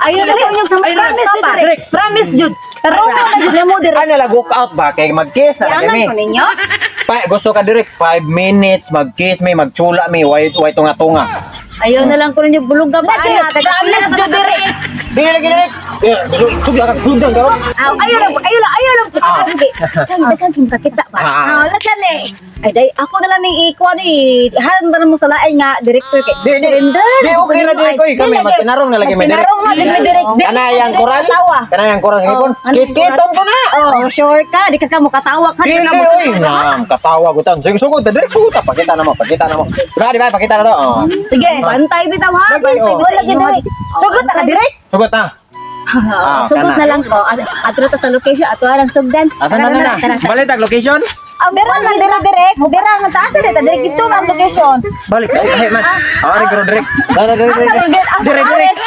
Ayun na yung sa promise pa. Promise jud. Pero na mo dire. Ano lag walk out ba kay mag-kiss na Yaman kami. ko ninyo. Gusto ka direct 5 minutes mag-kiss me, magchula me, way tunga-tunga. Ayaw na lang ko ninyo bulog ba. Promise jud dire. Dili lagi direct. Sugla ka sudan ka. Ayaw lang. Sige. Dagan kita kita ba. Lagan eh. Ay day ako na lang ning ikuan ni. Handa mo sa lain nga director kay. Surrender. Di okay na di ko kami magtinarong na lagi me direct. Pinarong mo dire direct. Kanayang koral. Kanayang koral ngipon. Kikiton ko na. Oh, sure ka. Di ka mo katawa ka. Dili oy. Katawa ko tan. Sige sugod direct sugod pakita na mo. Di ba pakita na to. Sige, bantay bitaw ha. Bantay lagi direct. Sugod na direct. Sugod na. Sugod na lang ko. Atro ta sa location ato lang sugdan. Na. Balitag location? Dira man direct. Dira nga taas dito direct ito ang location. Balik. Ay man. Ari gro direct. Direct.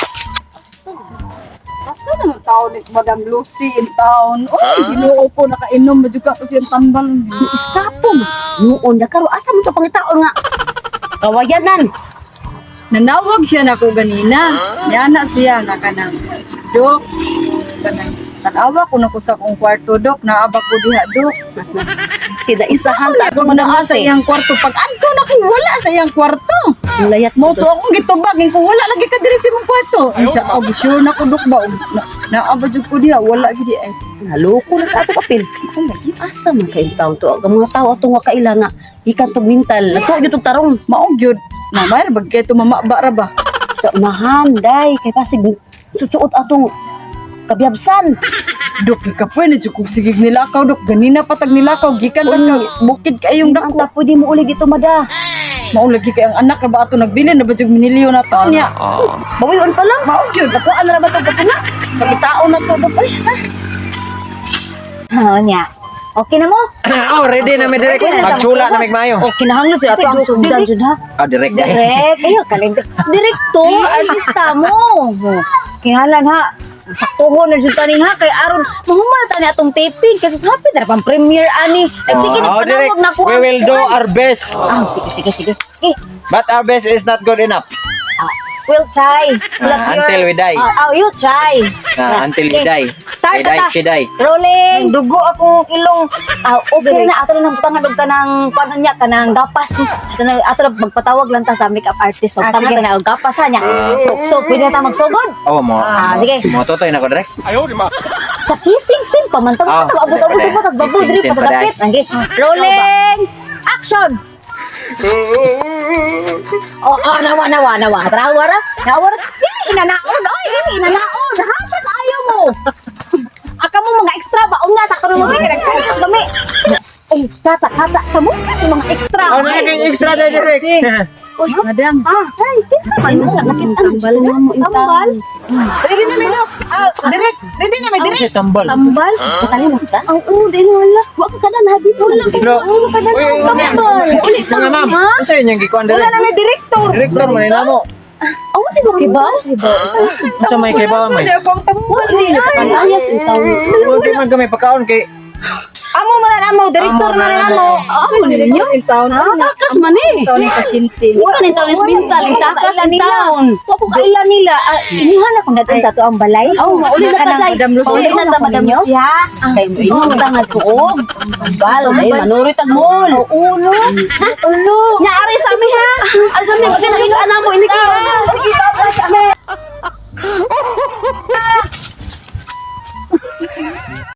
Asa naman taon is Madam Lucy in town? Oy, ginoo ko nakainom mo juga ko siyang tambal. Iskapong. Noon na karo asa mo to pangitaon nga. Kawayanan. Nanawag siya na ko ganina. Yana siya na kanang dok. Kanang tanawa ko na ko sa kong kwarto dok. Naaba ko diha dok. Tidak isahan ta Ako ko na na sa iyang kwarto. Pag adto na ko wala sa iyang kwarto. layat Mo mo to akong gitubagin ko wala lagi ka diri sa imong kwarto. Ang siya og sure na ko dok ba. Naaba jud ko diha wala gid ay. Naloko na sa ato kapil. Asa man kay taon to? Ang mga tao ato nga kaila nga ikan to mental. Nato gyud tong tarong. Maog gyud. Na mayar bag kay tumamaba ra ba. Maham day kay pasig susuot atong kabyabsan. Dok, ikapoy na kung sigig nilakaw, dok. Ganina patag nilakaw, gikan pa ka, bukid kayong Ang dako. tapo di mo uli dito mada. Maulagi kay ang anak na ba ato nagbilin na ba yung miniliyo na taon niya. Bawion pa lang. Maog yun. Nakuha na ba ito kapuna? Pagkitaon na to, dok. Ay, Nya. Okay na mo? Oh, ready na me direct. Magchula na mayo. Oh, kinahanglan jud ato ang sugdan jud ha. Direct. Direk, ayo kalender. Direktor, artista mo. Kinahanglan ha. Saktuhon na jud tani ha kay aron mahumal tani atong taping kasi happy na pang premiere ani. Ay sige direct. panawag na ko. We will do our best. Sige. Okay. But our best is not good enough. We'll try. Until we die. You try. Until we die. Start We die, na she die. Rolling. Dugo akong ilong. Okay na ato lang butangan og tanang paano niya kanang gapas. Ato lang magpatawag lang ta sa makeup artist. So tangan sige. na og gapas ha niya. So pwede ta magsugod. Oh, mo. Sige. Mo totoy na ko direct. Sa kissing scene pa man tamo abot-abot sa patas baboy diri Kissing scene pa pa, dapit. Okay. Rolling. Action. Nawa. Trawara. Inanaon. Hasa kayo mo. Aka mo mga extra ba? Una sa karon mo kami. Kata sa mukha yung mga extra. Naging extra na direct. Uy, madam. Ay, kinsa man sa nakita tambal na mo tambal. Ready na may dok. Direct. Ready na may direct. Tambal. Tambal. Katali mo kita? Ang din wala. Wa ka kada na dito. Wala ka kada tambal. Ulit Nga ma'am. Ano sa'yo niyang gikuan Wala direct? na may director. Director mo nila mo. Wala mo kiba? Ano may kaibawan mo? Hindi ako ang tambol. Panayas itaw. Hindi man kami pagkaon kay Amo man na mo, director man na mo. Ako ninyo? Yung taon na. Takas man eh. Taon ni pasyente. Wala ni taon is bintal, takas ang taon. Wa ko kaila nila. Inihan ako natin sa to ang balay. Oh, mauli na ta Madam Lucy. Mauli na ta Madam Lucy. Kay mo ino ta nga tuog. Bal, ay manurit ang mall. Ulo. Ulo. Nyaari sa mi ha. Asa mi magkita ana mo ini ka. Sige,